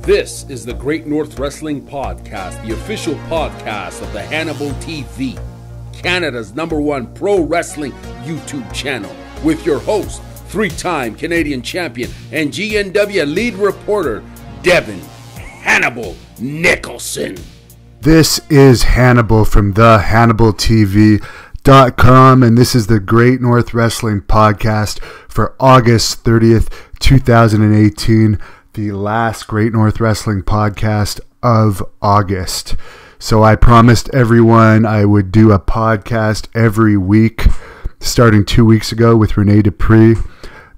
This is the Great North Wrestling Podcast, the official podcast of the Hannibal TV, Canada's #1 pro wrestling YouTube channel, with your host, three-time Canadian champion and GNW lead reporter, Devon Hannibal Nicholson. This is Hannibal from the HannibalTV.com, and this is the Great North Wrestling Podcast for August 30th, 2018, the last Great North Wrestling Podcast of August. So I promised everyone I would do a podcast every week, starting 2 weeks ago with Renee Dupree.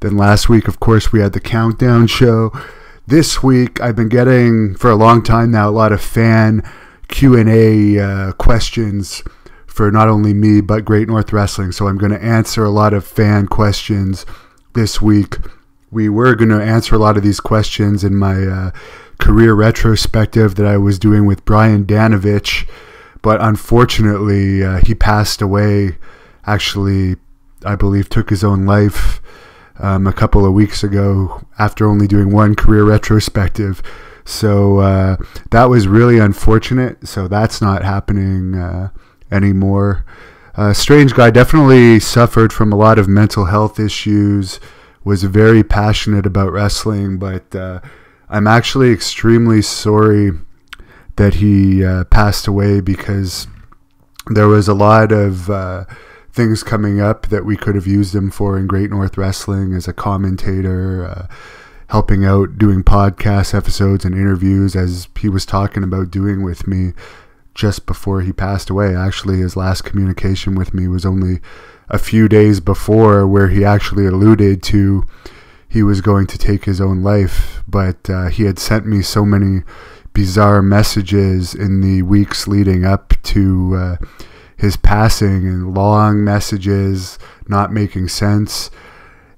Then last week, of course, we had the Countdown show. This week, I've been getting, for a long time now, a lot of fan Q&A questions for not only me, but Great North Wrestling. So I'm going to answer a lot of fan questions this week. We were going to answer a lot of these questions in my career retrospective that I was doing with Brian Danovich, but unfortunately, he passed away. Actually, I believe took his own life a couple of weeks ago after only doing one career retrospective. So that was really unfortunate. So that's not happening anymore. Strange guy, definitely suffered from a lot of mental health issues, was very passionate about wrestling, but I'm actually extremely sorry that he passed away, because there was a lot of things coming up that we could have used him for in Great North Wrestling as a commentator, helping out, doing podcast episodes and interviews, as he was talking about doing with me just before he passed away. Actually, his last communication with me was only a few days before, where he actually alluded to he was going to take his own life, but he had sent me so many bizarre messages in the weeks leading up to his passing, and long messages not making sense.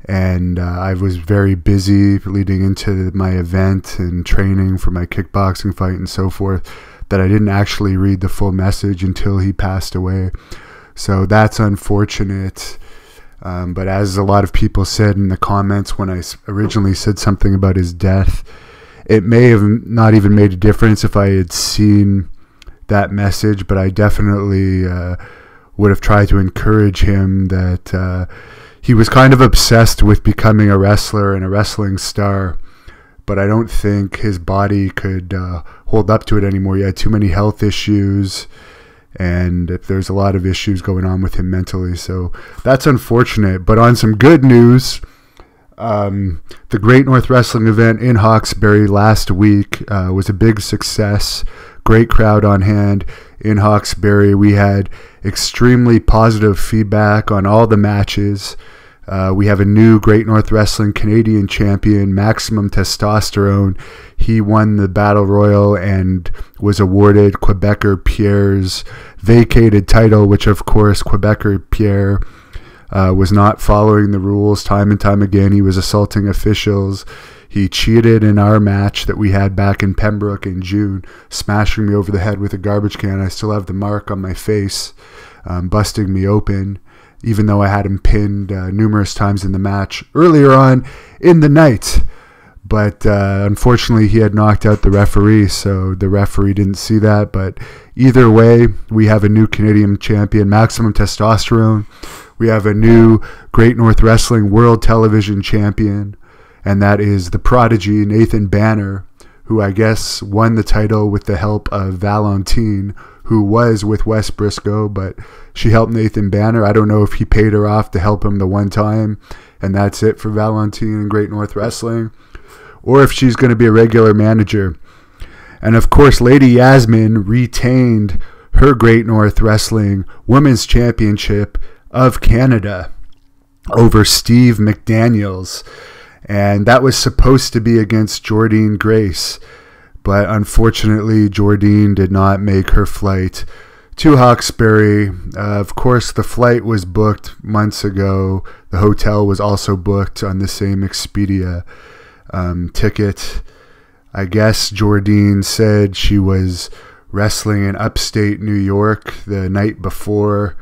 And I was very busy leading into my event and training for my kickboxing fight and so forth, that I didn't actually read the full message until he passed away. So that's unfortunate. But as a lot of people said in the comments when I originally said something about his death, it may have not even made a difference if I had seen that message, but I definitely would have tried to encourage him that he was kind of obsessed with becoming a wrestler and a wrestling star, but I don't think his body could hold up to it anymore. He had too many health issues, and there's a lot of issues going on with him mentally. So that's unfortunate. But on some good news, the Great North Wrestling event in Hawkesbury last week was a big success. Great crowd on hand in Hawkesbury. We had extremely positive feedback on all the matches. We have a new Great North Wrestling Canadian champion, Maximum Testosterone. He won the Battle Royal and was awarded Quebecer Pierre's vacated title, which of course Quebecer Pierre was not following the rules time and time again. He was assaulting officials. He cheated in our match that we had back in Pembroke in June, smashing me over the head with a garbage can. I still have the mark on my face, busting me open, even though I had him pinned numerous times in the match earlier on in the night. But unfortunately, he had knocked out the referee, so the referee didn't see that. But either way, we have a new Canadian champion, Maximum Testosterone. We have a new Great North Wrestling World Television champion, and that is the prodigy Nathan Banner, who I guess won the title with the help of Valentine, who was with Wes Briscoe, but she helped Nathan Banner. I don't know if he paid her off to help him the one time, and that's it for Valentine and Great North Wrestling, or if she's going to be a regular manager. And of course, Lady Yasmin retained her Great North Wrestling Women's Championship of Canada over Steve McDaniels, and that was supposed to be against Jordynne Grace, but unfortunately Jordynne did not make her flight to Hawkesbury. Of course, the flight was booked months ago. The hotel was also booked on the same Expedia ticket. I guess Jordynne said she was wrestling in upstate New York the night before,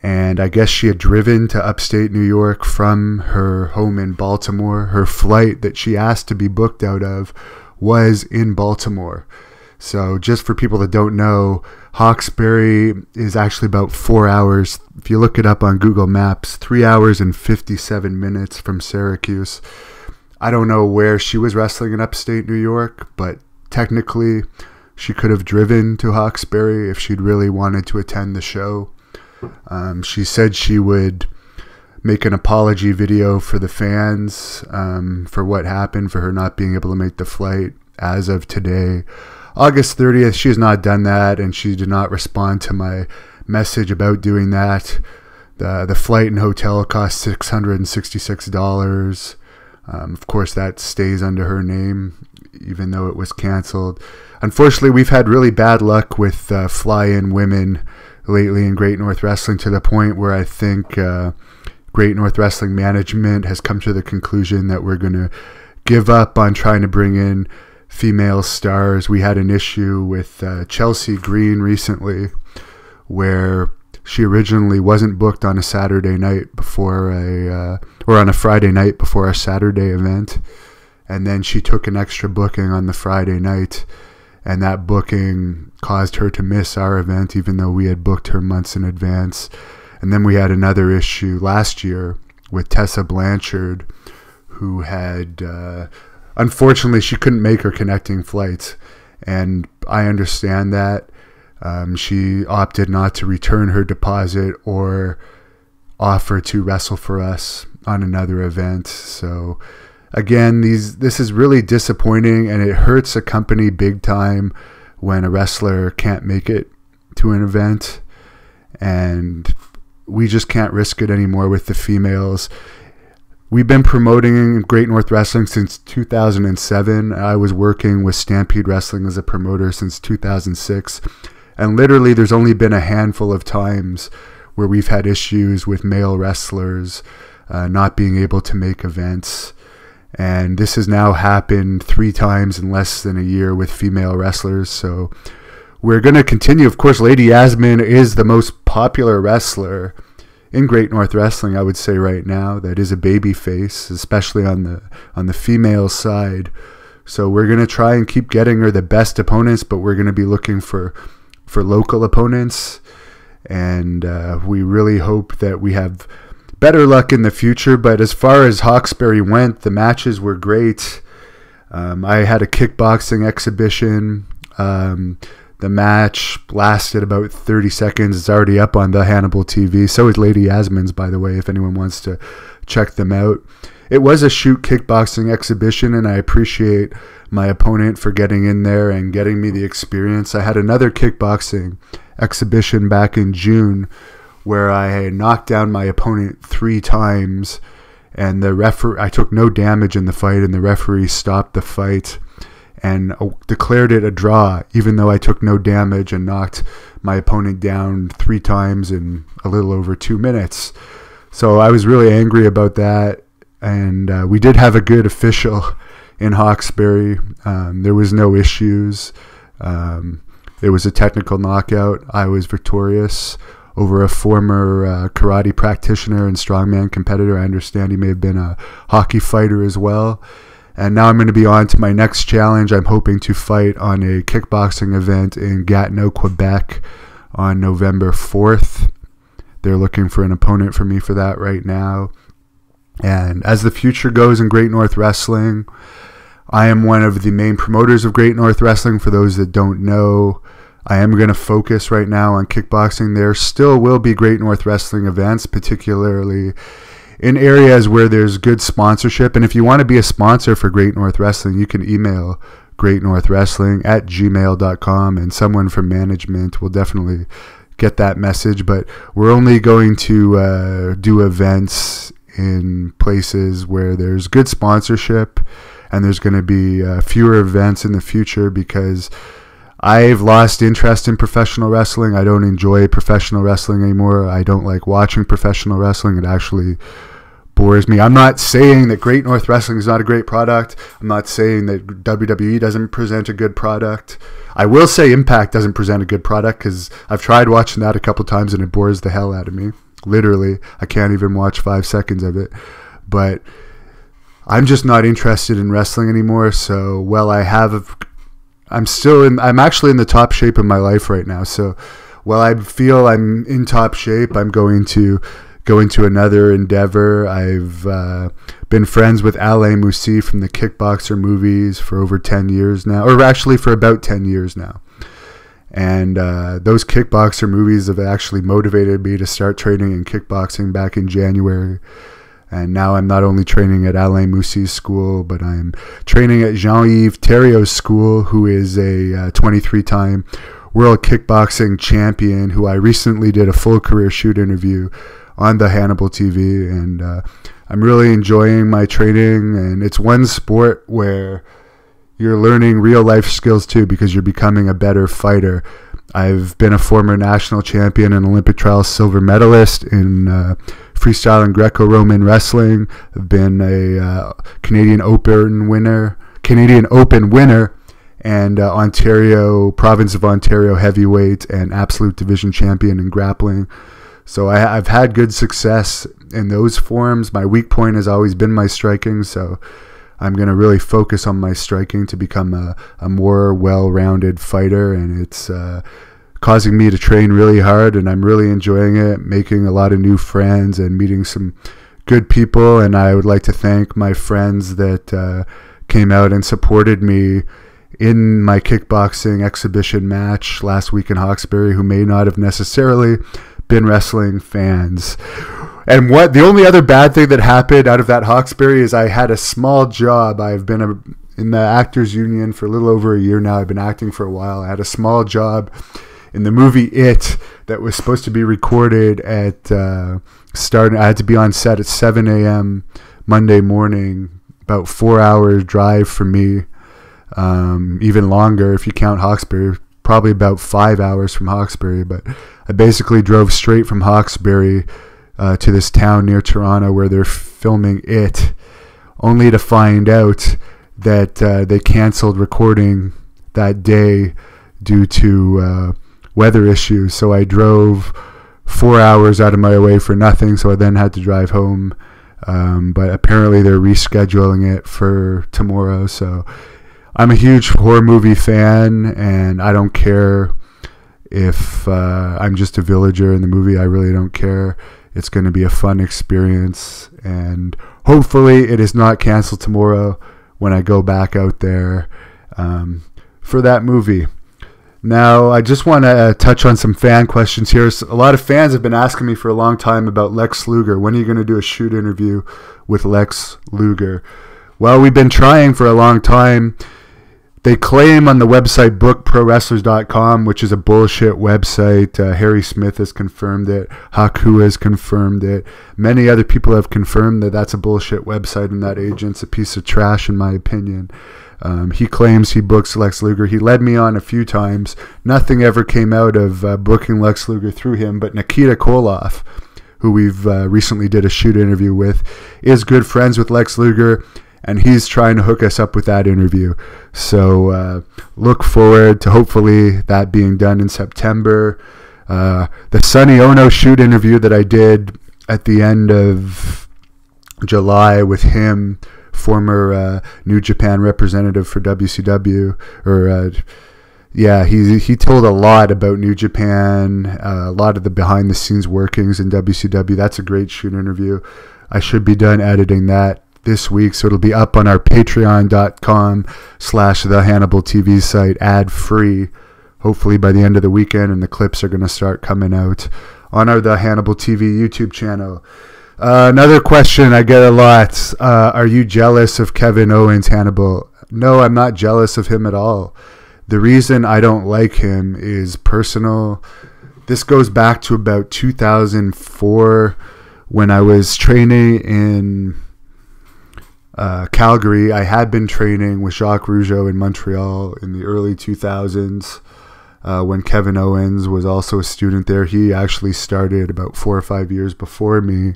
and I guess she had driven to upstate New York from her home in Baltimore. Her flight that she asked to be booked out of was in Baltimore. So just for people that don't know, Hawkesbury is actually about 4 hours. If you look it up on Google Maps, 3 hours and 57 minutes from Syracuse. I don't know where she was wrestling in upstate New York, but technically she could have driven to Hawkesbury if she'd really wanted to attend the show. She said she would make an apology video for the fans for what happened, for her not being able to make the flight. As of today, August 30th, she has not done that, and she did not respond to my message about doing that. The flight and hotel cost $666. Of course, that stays under her name, even though it was canceled. Unfortunately, we've had really bad luck with fly-in women lately in Great North Wrestling, to the point where I think Great North Wrestling management has come to the conclusion that we're going to give up on trying to bring in female stars. We had an issue with Chelsea Green recently, where she originally wasn't booked on a Saturday night before or on a Friday night before our Saturday event, and then she took an extra booking on the Friday night, and that booking caused her to miss our event, even though we had booked her months in advance. And then we had another issue last year with Tessa Blanchard, who had unfortunately, she couldn't make her connecting flights, and I understand that. She opted not to return her deposit or offer to wrestle for us on another event. So, again, this is really disappointing, and it hurts a company big time when a wrestler can't make it to an event, and we just can't risk it anymore with the females. We've been promoting Great North Wrestling since 2007. I was working with Stampede Wrestling as a promoter since 2006. And literally there's only been a handful of times where we've had issues with male wrestlers not being able to make events. And this has now happened 3 times in less than a year with female wrestlers. So we're going to continue. Of course, Lady Yasmin is the most popular wrestler in Great North Wrestling, I would say right now, that is a baby face, especially on the female side. So we're going to try and keep getting her the best opponents, but we're going to be looking for local opponents, and we really hope that we have better luck in the future. But as far as Hawkesbury went, the matches were great. I had a kickboxing exhibition. The match lasted about 30 seconds. It's already up on the Hannibal TV. So is Lady Yasmin's, by the way, if anyone wants to check them out. It was a shoot kickboxing exhibition, and I appreciate my opponent for getting in there and getting me the experience. I had another kickboxing exhibition back in June where I knocked down my opponent 3 times, and I took no damage in the fight, and the referee stopped the fight and declared it a draw, even though I took no damage and knocked my opponent down 3 times in a little over 2 minutes. So I was really angry about that, and we did have a good official in Hawkesbury. There was no issues. It was a technical knockout. I was victorious over a former karate practitioner and strongman competitor. I understand he may have been a hockey fighter as well. And now I'm going to be on to my next challenge. I'm hoping to fight on a kickboxing event in Gatineau, Quebec on November 4th. They're looking for an opponent for me for that right now. And as the future goes in Great North Wrestling, I am one of the main promoters of Great North Wrestling. For those that don't know, I am going to focus right now on kickboxing. There still will be Great North Wrestling events, particularly in areas where there's good sponsorship. And if you want to be a sponsor for Great North Wrestling, you can email greatnorthwrestling@gmail.com, and someone from management will definitely get that message. But we're only going to do events in places where there's good sponsorship, and there's going to be fewer events in the future because I've lost interest in professional wrestling. I don't enjoy professional wrestling anymore. I don't like watching professional wrestling. It actually bores me. I'm not saying that Great North Wrestling is not a great product. I'm not saying that WWE doesn't present a good product. I will say Impact doesn't present a good product because I've tried watching that a couple times and it bores the hell out of me. Literally, I can't even watch 5 seconds of it. But I'm just not interested in wrestling anymore. So I'm actually in the top shape of my life right now. So while I feel I'm in top shape, I'm going to go into another endeavor. I've been friends with Alain Moussi from the Kickboxer movies for over 10 years now, or actually for about 10 years now. And those Kickboxer movies have actually motivated me to start training in kickboxing back in January. And now I'm not only training at Alain Moussi's school, but I'm training at Jean-Yves Thériault's school, who is a 23-time world kickboxing champion, who I recently did a full career shoot interview on the Hannibal TV. And I'm really enjoying my training. And it's one sport where you're learning real life skills too, because you're becoming a better fighter. I've been a former national champion and Olympic trials silver medalist in freestyle and Greco-Roman wrestling. I've been a Canadian Open winner, and province of Ontario heavyweight and absolute division champion in grappling. So I've had good success in those forms. My weak point has always been my striking, so I'm going to really focus on my striking to become a more well-rounded fighter, and it's causing me to train really hard, and I'm really enjoying it, making a lot of new friends and meeting some good people. And I would like to thank my friends that came out and supported me in my kickboxing exhibition match last week in Hawkesbury, who may not have necessarily been wrestling fans. And the only other bad thing that happened out of that Hawkesbury is I had a small job. I've been in the Actors Union for a little over a year now. I've been acting for a while. I had a small job in the movie It that was supposed to be recorded at I had to be on set at 7 a.m. Monday morning, about 4 hours drive for me, even longer if you count Hawkesbury, probably about 5 hours from Hawkesbury. But I basically drove straight from Hawkesbury to this town near Toronto where they're filming It, only to find out that they canceled recording that day due to weather issues. So I drove 4 hours out of my way for nothing, so I then had to drive home. But apparently they're rescheduling it for tomorrow. So I'm a huge horror movie fan, and I don't care if I'm just a villager in the movie. I really don't care. It's going to be a fun experience, and hopefully it is not canceled tomorrow when I go back out there for that movie. Now, I just want to touch on some fan questions here. So a lot of fans have been asking me for a long time about Lex Luger. When are you going to do a shoot interview with Lex Luger? Well, we've been trying for a long time. They claim on the website bookprowrestlers.com, which is a bullshit website. Harry Smith has confirmed it. Haku has confirmed it. Many other people have confirmed that that's a bullshit website and that agent's a piece of trash, in my opinion. He claims he books Lex Luger. He led me on a few times. Nothing ever came out of booking Lex Luger through him, but Nikita Koloff, who we've recently did a shoot interview with, is good friends with Lex Luger, and he's trying to hook us up with that interview. So look forward to hopefully that being done in September. The Sonny Ono shoot interview that I did at the end of July with him, former New Japan representative for WCW, he told a lot about New Japan, a lot of the behind the scenes workings in WCW. That's a great shoot interview. I should be done editing that this week, so it'll be up on our patreon.com/the Hannibal TV site, ad free, hopefully by the end of the weekend, and the clips are going to start coming out on our The Hannibal TV YouTube channel. Another question I get a lot, are you jealous of Kevin Owens, Hannibal? No, I'm not jealous of him at all. The reason I don't like him is personal. This goes back to about 2004 when I was training in Calgary. I had been training with Jacques Rougeau in Montreal in the early 2000s when Kevin Owens was also a student there. He actually started about 4 or 5 years before me.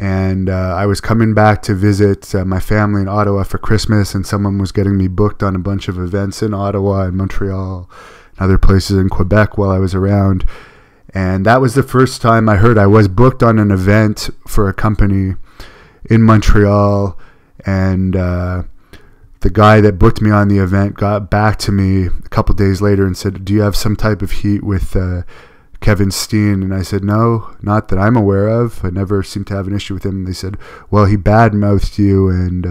And I was coming back to visit my family in Ottawa for Christmas, and someone was getting me booked on a bunch of events in Ottawa and Montreal and other places in Quebec while I was around. And that was the first time I heard I was booked on an event for a company in Montreal. And the guy that booked me on the event got back to me a couple days later and said, do you have some type of heat with Kevin Steen? And I said, no, not that I'm aware of. I never seem to have an issue with him. And they said, well, he badmouthed you, and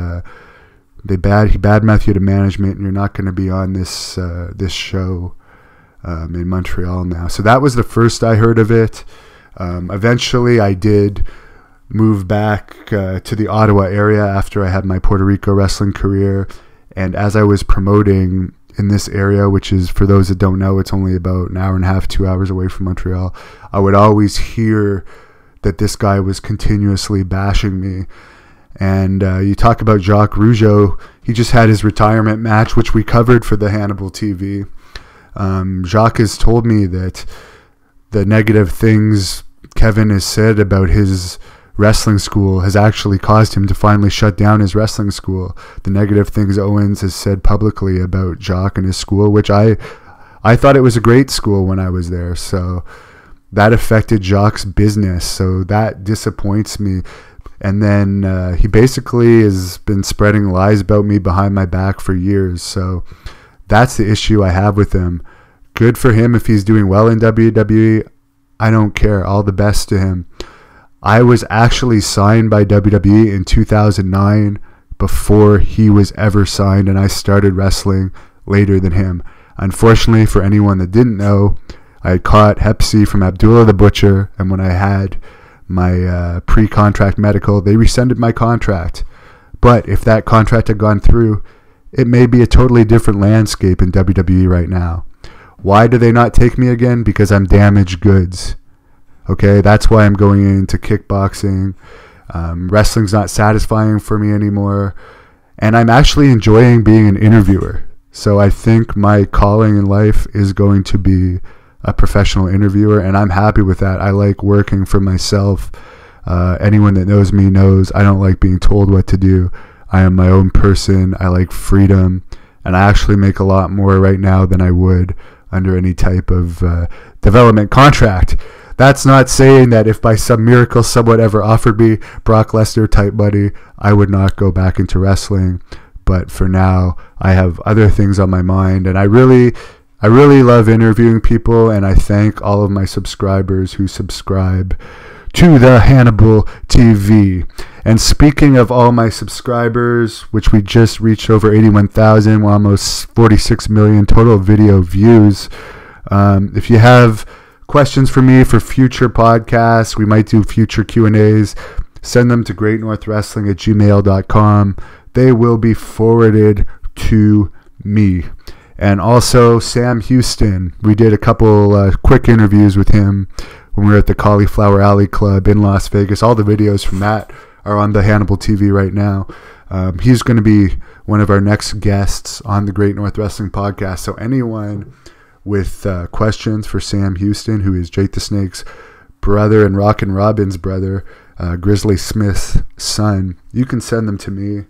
he badmouthed you to management, and you're not going to be on this show in Montreal now. So that was the first I heard of it. Eventually, I did move back to the Ottawa area after I had my Puerto Rico wrestling career. And as I was promoting in this area, which is, for those that don't know, it's only about an hour and a half, 2 hours away from Montreal, I would always hear that this guy was continuously bashing me. And you talk about Jacques Rougeau, he just had his retirement match, which we covered for the Hannibal TV. Jacques has told me that the negative things Kevin has said about his wrestling school has actually caused him to finally shut down his wrestling school. The negative things Owens has said publicly about Jacques and his school, which I thought it was a great school when I was there. So that affected Jacques' business. So that disappoints me. And then he basically has been spreading lies about me behind my back for years. So that's the issue I have with him. Good for him if he's doing well in WWE. I don't care. All the best to him. I was actually signed by WWE in 2009 before he was ever signed, and I started wrestling later than him. Unfortunately, for anyone that didn't know, I had caught Hep C from Abdullah the Butcher, and when I had my pre-contract medical, they rescinded my contract. But if that contract had gone through, it may be a totally different landscape in WWE right now. Why do they not take me again? Because I'm damaged goods. Okay, that's why I'm going into kickboxing. Wrestling's not satisfying for me anymore. And I'm actually enjoying being an interviewer. So I think my calling in life is going to be a professional interviewer, and I'm happy with that. I like working for myself. Anyone that knows me knows I don't like being told what to do. I am my own person. I like freedom. And I actually make a lot more right now than I would under any type of development contract. That's not saying that if by some miracle someone ever offered me Brock Lesnar type money, I would not go back into wrestling. But for now, I have other things on my mind, and I really love interviewing people, and I thank all of my subscribers who subscribe to the Hannibal TV. And speaking of all my subscribers, which we just reached over 81,000, we're almost 46 million total video views. If you have questions for me for future podcasts, we might do future Q&As, send them to greatnorthwrestling@gmail.com. They will be forwarded to me. And also Sam Houston, we did a couple quick interviews with him when we were at the Cauliflower Alley Club in Las Vegas. All the videos from that are on the Hannibal TV right now. He's going to be one of our next guests on the Great North Wrestling Podcast. So anyone with questions for Sam Houston, who is Jake the Snake's brother and Rockin' Robin's brother, Grizzly Smith's son, you can send them to me.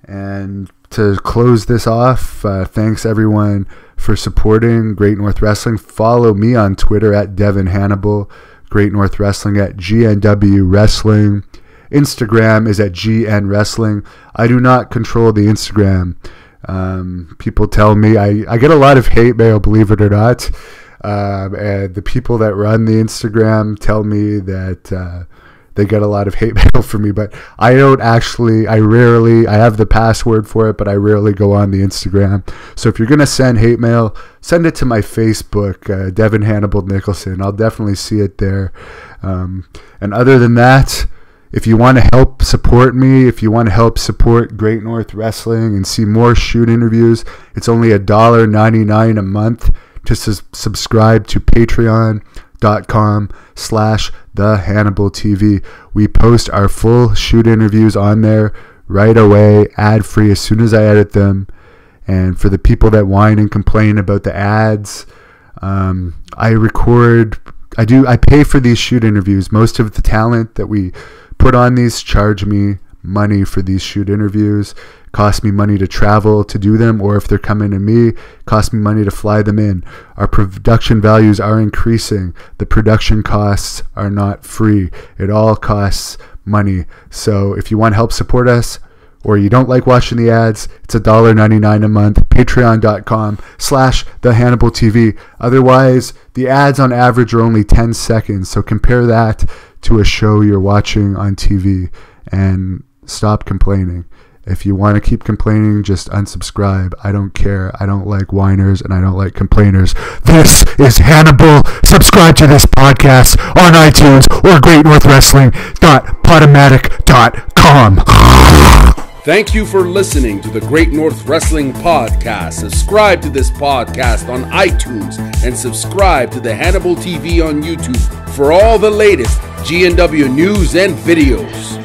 And to close this off, thanks everyone for supporting Great North Wrestling. Follow me on Twitter at Devon Hannibal, Great North Wrestling at GNW Wrestling. Instagram is at GN Wrestling. I do not control the Instagram. People tell me, I get a lot of hate mail, believe it or not. And the people that run the Instagram tell me that they get a lot of hate mail from me, but I rarely, I have the password for it, but I rarely go on the Instagram. So if you're going to send hate mail, send it to my Facebook, Devon Hannibal Nicholson. I'll definitely see it there. And other than that, if you want to help support me, if you want to help support Great North Wrestling and see more shoot interviews, it's only $1.99 a month to subscribe to patreon.com/TheHannibalTV. We post our full shoot interviews on there right away, ad-free, as soon as I edit them. And for the people that whine and complain about the ads, I pay for these shoot interviews. Most of the talent that we put on these charge me money for these shoot interviews. Cost me money to travel to do them, or if they're coming to me, cost me money to fly them in. Our production values are increasing. The production costs are not free. It all costs money. So if you want to help support us, or you don't like watching the ads, it's $1.99 a month. Patreon.com/TheHannibalTV. Otherwise, the ads on average are only 10 seconds. So compare that to a show you're watching on TV and stop complaining. If you want to keep complaining, just unsubscribe. I don't care. I don't like whiners and I don't like complainers. This is Hannibal. Subscribe to this podcast on iTunes or GreatNorthWrestling.podomatic.com. Thank you for listening to the Great North Wrestling Podcast. Subscribe to this podcast on iTunes and subscribe to the Hannibal TV on YouTube for all the latest GNW news and videos.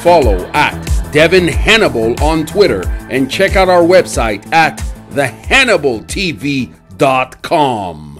Follow at Devon Hannibal on Twitter and check out our website at thehannibaltv.com.